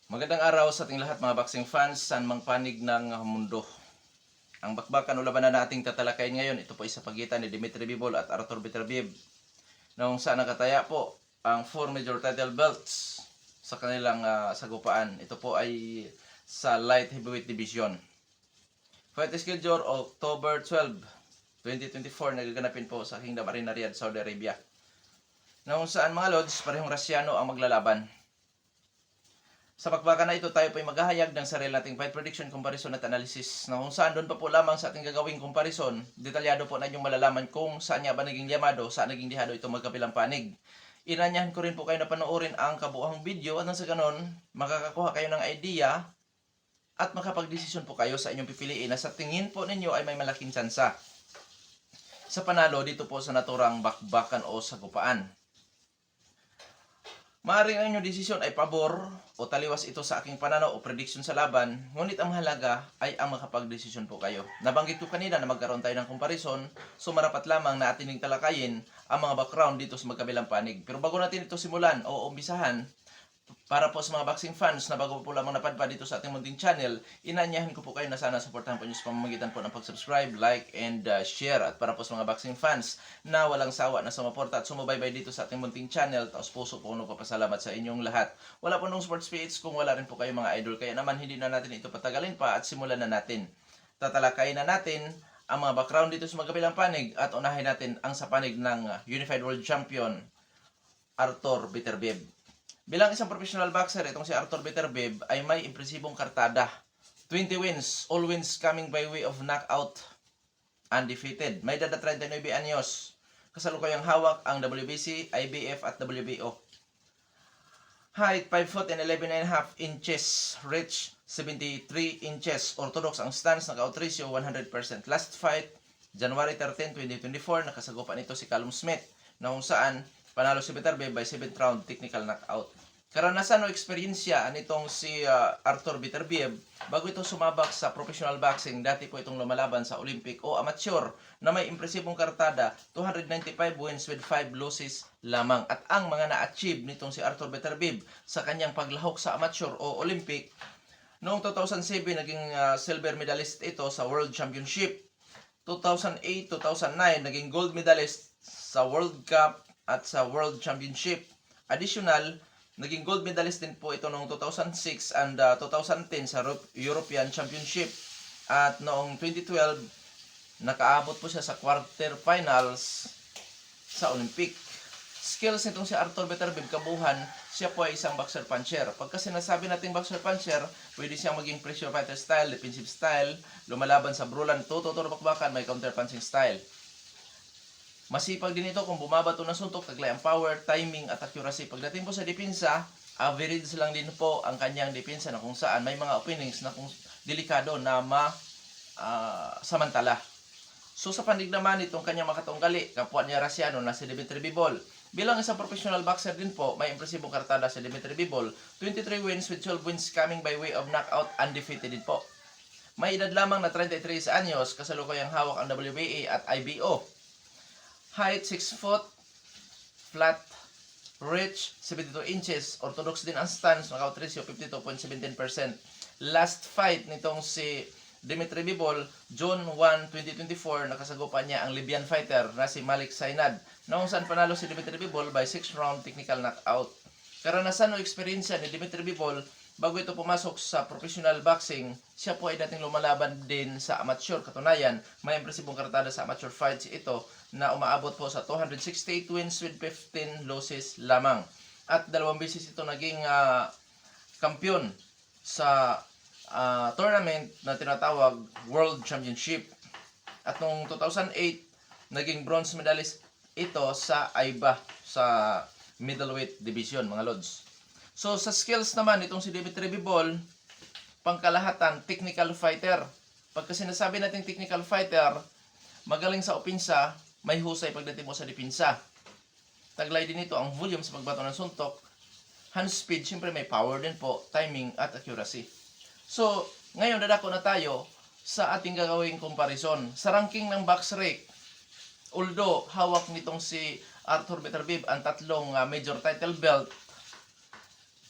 Magandang araw sa ating lahat mga boxing fans sa mang panig ng mundo. Ang bakbakan o labanan na ating tatalakayin ngayon, ito po ay sa pagitan ni Dmitry Bivol at Artur Beterbiev, na kung saan nakataya po ang 4 major title belts sa kanilang sagupaan. Ito po ay sa light heavyweight division. Fight schedule October 12, 2024, nagaganapin po sa Kingdom Arena Riyadh, Saudi Arabia. Na kung saan mga lods, parehong Rusyano ang maglalaban. Sa bakbakan na ito, tayo po ay maghahayag ng sarili nating fight prediction, comparison at analysis, na kung saan doon pa po lamang sa ating gagawing comparison, detalyado po na inyong malalaman kung saan nga ba naging yamado, saan naging dihado ito magkabilang panig. Inanyahan ko rin po kayo na panoorin ang kabuuang video at nang sa ganon, makakakuha kayo ng idea at makapagdesisyon po kayo sa inyong pipiliin na sa tingin po ninyo ay may malaking tsansa sa panalo dito po sa naturang bakbakan o sagupaan. Maaaring ang inyong desisyon ay pabor o taliwas ito sa aking pananaw o prediction sa laban, ngunit ang mahalaga ay ang makapagdesisyon po kayo. Nabanggit ko kanina na magkaroon tayo ng comparison, so marapat lamang na ating talakayin ang mga background dito sa magkabilang panig. Pero bago natin ito simulan o umpisahan, para po sa mga boxing fans na bago po lamang napadpad dito sa ating munting channel, inanyahan ko po kayo na sana suportahan po nyo sa pamamagitan po ng pag-subscribe, like, and share. At para po sa mga boxing fans na walang sawa na sumuporta at sumubaybay dito sa ating munting channel, taos puso po nagpapasalamat sa inyong lahat. Wala po nung sports page kung wala rin po kayo mga idol, kaya naman hindi na natin ito patagalin pa at simulan na natin. Tatalakayin na natin ang mga background dito sa magkabilang panig at unahin natin ang sa panig ng Unified World Champion Artur Beterbiev. Bilang isang professional boxer, itong si Artur Beterbiev ay may impresibong kartada. 20 wins, all wins coming by way of knockout, undefeated. May edad na 39 anyos. Kasalukuyang hawak ang WBC, IBF at WBO. Height 5 foot and 11.5 inches, reach 73 inches. Orthodox ang stance, knockout ratio 100%. Last fight, January 13, 2024, nakasagupan ito si Callum Smith, na kung saan panalo si Beterbiev by 7th round technical knockout. Karanasan o eksperyensya nitong si Artur Beterbiev bago ito sumabak sa professional boxing. Dati po itong lumalaban sa Olympic o amateur na may impresibong kartada, 295 wins with 5 losses lamang. At ang mga na-achieve nitong si Artur Beterbiev sa kanyang paglahok sa amateur o Olympic, noong 2007 naging silver medalist ito sa World Championship. 2008, 2009 naging gold medalist sa World Cup at sa World Championship. Additional, naging gold medalist din po ito noong 2006 and 2010 sa European Championship. At noong 2012, nakaabot po siya sa quarterfinals sa Olympic. Skills nitong si Artur Beterbiev, kabuhan, siya po ay isang boxer puncher. Pagka sinasabi nating boxer puncher, pwede siyang maging pressure fighter style, defensive style, lumalaban sa brulan, tututuro bakbakan, may counter punching style. Masipag din ito kung bumabato ng suntok, taglay ang power, timing at accuracy. Pagdating po sa depensa, average lang din po ang kanyang depensa, na kung saan may mga openings na kung delikado na samantala. So sa panig naman itong kanyang makatunggali, kapwa niya Rusyano na si Dmitry Bivol. Bilang isang professional boxer din po, may impresibong kartada si Dmitry Bivol. 23 wins with 12 wins coming by way of knockout, undefeated din po. May edad lamang na 33 anyos, kasalukuyang hawak ang WBA at IBO. Height 6 foot, flat, reach 72 inches, orthodox din ang stance, knockout ratio 52.17%. Last fight nitong si Dmitry Bivol, June 1, 2024, nakasagupan niya ang Libyan fighter na si Malik Sainad, na kung saan panalo si Dmitry Bivol by 6 round technical knockout. Karanasan o eksperyensya ni Dmitry Bivol bago ito pumasok sa professional boxing, siya po ay dating lumalaban din sa amateur. Katunayan, may impresibong kartada sa amateur fights ito na umaabot po sa 268 wins with 15 losses lamang. At 2 beses ito naging kampiyon sa tournament na tinatawag World Championship. At noong 2008, naging bronze medalist ito sa AIBA sa middleweight division, mga lods. So sa skills naman, itong si Dmitry Bivol, pangkalahatan, technical fighter. Pagka sinasabi natin technical fighter, magaling sa opensa, may husay pagdating mo sa depensa. Taglay din ito ang volume sa pagbato ng suntok, hand speed, siyempre may power din po, timing at accuracy. So, ngayon dadako na tayo sa ating gagawing comparison. Sa ranking ng BoxRec, although hawak nitong si Artur Beterbiev ang tatlong major title belt,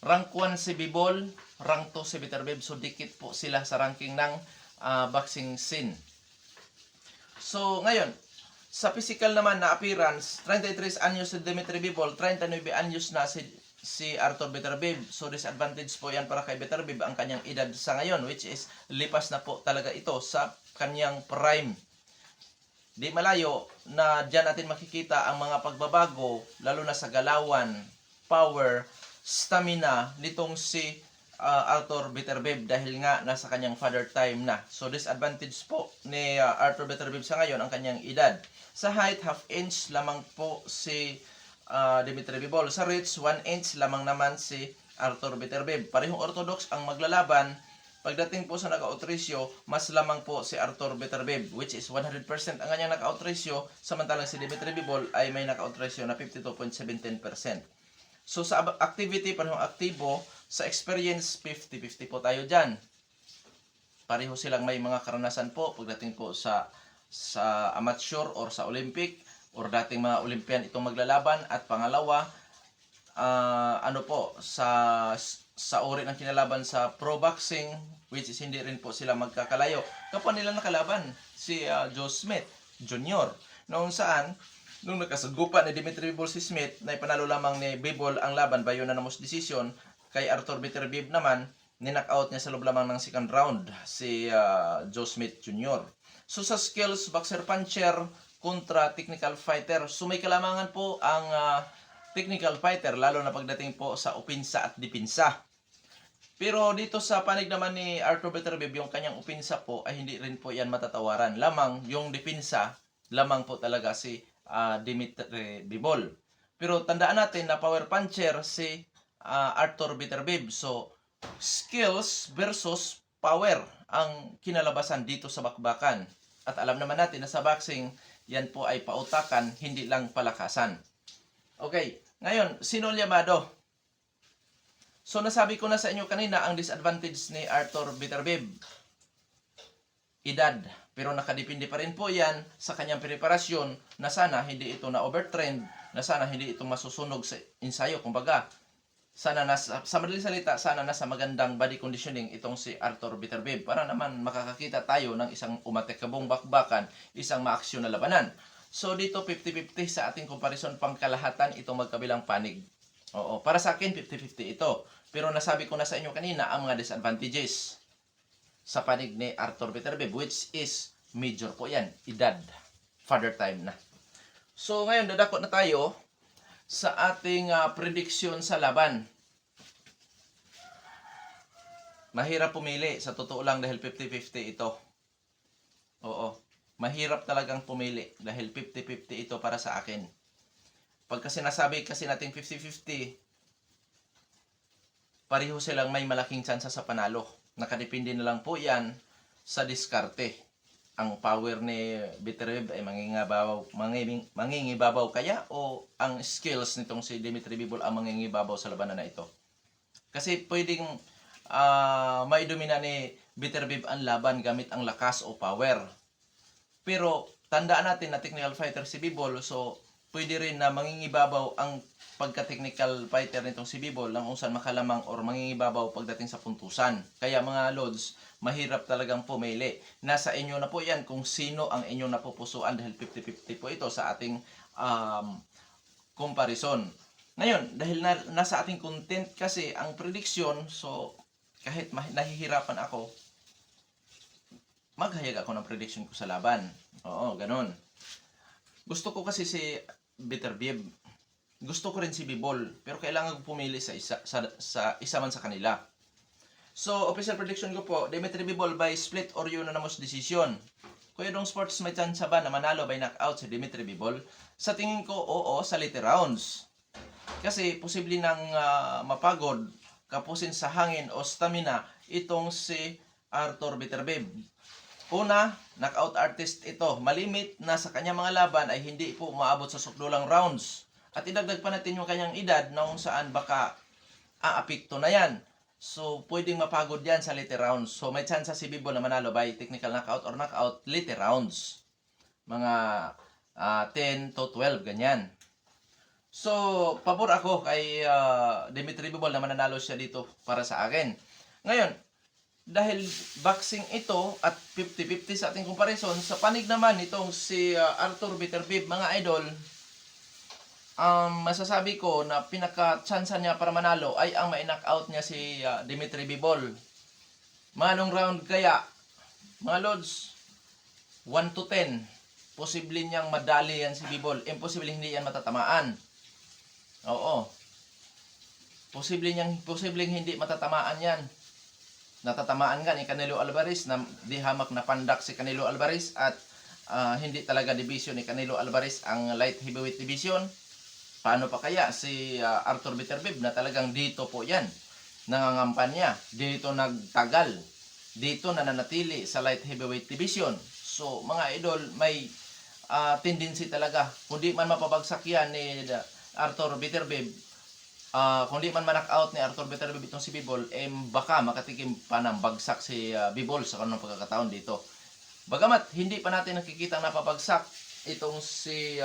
Rank 1 si Bibol, rank 2 si Beterbiev. So dikit po sila sa ranking ng boxing scene. So ngayon, sa physical naman na appearance, 33 anyos si Dimitri Bivol, 39 anyos na si Arthur Beterbiev. So disadvantage po yan para kay Beterbiev ang kanyang edad sa ngayon, which is lipas na po talaga ito sa kanyang prime. Di malayo na dyan natin makikita ang mga pagbabago, lalo na sa galawan, power, stamina nitong si Arthur Beterbiev dahil nga nasa kanyang father time na. So disadvantage po ni Arthur Beterbiev sa ngayon ang kanyang edad. Sa height, half inch lamang po si Dimitri Bivol. Sa reach, 1 inch lamang naman si Arthur Beterbiev. Parehong orthodox ang maglalaban. Pagdating po sa knockout ratio, mas lamang po si Arthur Beterbiev, which is 100% ang kanyang knockout ratio, samantalang si Dimitri Bivol ay may knockout ratio na 52.17%. So sa activity, parehong aktibo. Sa experience, 50-50 po tayo dyan. Pareho silang may mga karanasan po pagdating po sa amateur or sa Olympic or dating mga Olympian itong maglalaban. At pangalawa, sa uri ng kinalaban sa pro boxing, which is hindi rin po sila magkakalayo. Kapwa nila nakalaban, si Joe Smith Jr. Noong saan, nung nakasagupan ni Dimitri Bivol si Smith, na ipanalo lamang ni Bivol ang laban by unanimous decision. Kay Arthur Beterbiev naman, ninockout niya sa loob lamang ng second round si Joe Smith Jr. So sa skills, boxer puncher kontra technical fighter. So may kalamangan po ang technical fighter, lalo na pagdating po sa opinsa at dipinsa. Pero dito sa panig naman ni Arthur Beterbiev, yung kanyang opinsa po ay hindi rin po yan matatawaran. Lamang yung dipinsa, lamang po talaga si Dimitri Bivol. Pero tandaan natin na power puncher si Arthur Beterbiev. So, skills versus power ang kinalabasan dito sa bakbakan. At alam naman natin na sa boxing, yan po ay pautakan, hindi lang palakasan. Okay, ngayon, sino llamado? So, nasabi ko na sa inyo kanina ang disadvantage ni Arthur Beterbiev. Edad. Pero nakadepende pa rin po yan sa kanyang preparasyon na sana hindi ito na overtrend, na sana hindi ito masusunog sa ensayo. Kumbaga, sana sa madaling salita, sana nasa magandang body conditioning itong si Arthur Beterbiev para naman makakakita tayo ng isang umatekabong bakbakan, isang maaksyon na labanan. So dito 50-50 sa ating comparison pangkalahatan itong magkabilang panig. Oo, para sa akin 50-50 ito. Pero nasabi ko na sa inyo kanina ang mga disadvantages sa panig ni Arthur Beterbiev, which is major po yan, edad, father time na. So ngayon dadako na tayo sa ating prediction sa laban. Mahirap pumili, sa totoo lang, dahil 50-50 ito. Oo, mahirap talagang pumili dahil 50-50 ito para sa akin. Pagka sinasabi kasi natin 50-50, pareho silang may malaking tsansa sa panalo. Nakadepende na lang po yan sa diskarte. Ang power ni Beterbiev ay mangingibabaw kaya o ang skills nitong si Dimitri Bivol ang mangingibabaw sa labanan na ito. Kasi pwedeng maidomina ni Beterbiev ang laban gamit ang lakas o power. Pero tandaan natin na technical fighter si Bivol, so pwede rin na mangingibabaw ang pagka-technical fighter nitong si Bivol lang kung saan makalamang or mangingibabaw pagdating sa puntusan. Kaya mga lods, mahirap talagang pumili. Nasa inyo na po yan kung sino ang inyong napupusuan dahil 50-50 po ito sa ating comparison. Ngayon, dahil nasa ating content kasi ang prediction, so kahit nahihirapan ako, maghayag ako ng prediction ko sa laban. Oo, ganun. Gusto ko kasi si Beterbiev. Gusto ko rin si Bivol, pero kailangan ko pumili sa isa man sa kanila. So, official prediction ko po, Dimitri Bivol by split or unanimous decision. Kuya Dong Sports, may chance ba na manalo by knockout si Dimitri Bivol? Sa tingin ko, oo, sa later rounds. Kasi posible nang mapagod, kapusin sa hangin o stamina itong si Arthur Beterbiev. Una, knockout artist ito. Malimit na sa kanyang mga laban ay hindi po umaabot sa sukdulang rounds. At idagdag pa natin yung kanyang edad na kung saan baka aapekto na yan. So, pwedeng mapagod yan sa later rounds. So, may chance si Bivol na manalo by technical knockout or knockout later rounds. Mga 10 to 12, ganyan. So, pabor ako kay Dimitri Bivol na mananalo siya dito para sa akin. Ngayon, dahil boxing ito at 50-50 sa ating comparison, sa panig naman itong si Arthur Beterbiev, mga idol, masasabi ko na pinaka-tsansa niya para manalo ay ang ma-knock out niya si Dimitri Bivol. Manong round kaya, mga lods, 1 to 10, posible niyang madali yan si Bivol. Imposible hindi yan matatamaan. Oo. Posibleng hindi matatamaan yan. Natatamaan nga ni Canelo Alvarez na di hamak na pandak si Canelo Alvarez at hindi talaga division ni Canelo Alvarez ang light heavyweight division. Paano pa kaya si Arthur Beterbiev na talagang dito po yan. Nangangampan niya. Dito nagtagal. Dito nananatili sa light heavyweight division. So mga idol, may tendency talaga. Kundi man mapabagsak yan ni Arthur Beterbiev, kung di man knock out ni Arthur Beterbiev itong si Bivol, baka makatikim pa ng bagsak si Bivol sa kanong pagkakataon dito. Bagamat hindi pa natin nakikita na napabagsak itong si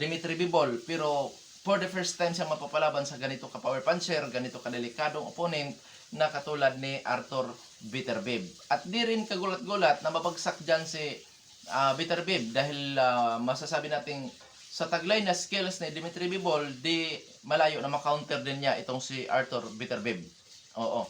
Dimitri Bivol, pero for the first time siya mapapalaban sa ganito ka power puncher, ganito ka delikadong opponent na katulad ni Arthur Beterbiev. At di rin kagulat-gulat na mabagsak dyan si Beterbiev dahil masasabi nating sa taglay na skills ni Dimitri Bivol, di malayo na makounter din niya itong si Arthur Beterbiev. Oo.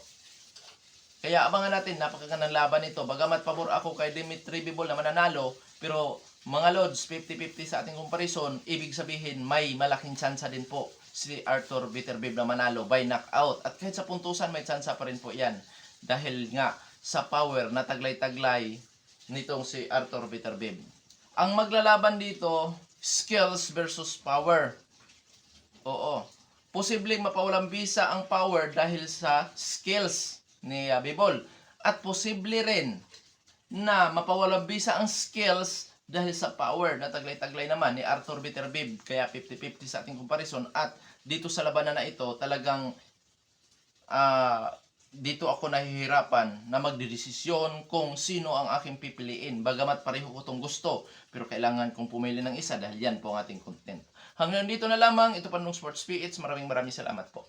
Kaya abangan natin, napakagandang laban ito. Bagamat pabor ako kay Dimitri Bivol na mananalo, pero mga lods, 50-50 sa ating comparison, ibig sabihin may malaking tsansa din po si Arthur Beterbiev na manalo by knockout. At kahit sa puntusan, may tsansa pa rin po yan. Dahil nga sa power na taglay-taglay nitong si Arthur Beterbiev. Ang maglalaban dito, skills versus power. Oo. Posibleng mapawalang bisa ang power dahil sa skills ni Bivol. At posible rin na mapawalang bisa ang skills dahil sa power na taglay-taglay naman ni Arthur Beterbiev. Kaya 50-50 sa ating comparison. At dito sa labanan na ito, talagang dito ako nahihirapan na magdedesisyon kung sino ang aking pipiliin. Bagamat pareho ko itong gusto, pero kailangan kong pumili ng isa dahil yan po ang ating content. Hanggang dito na lamang, ito pa nung Sports PH. Maraming salamat po.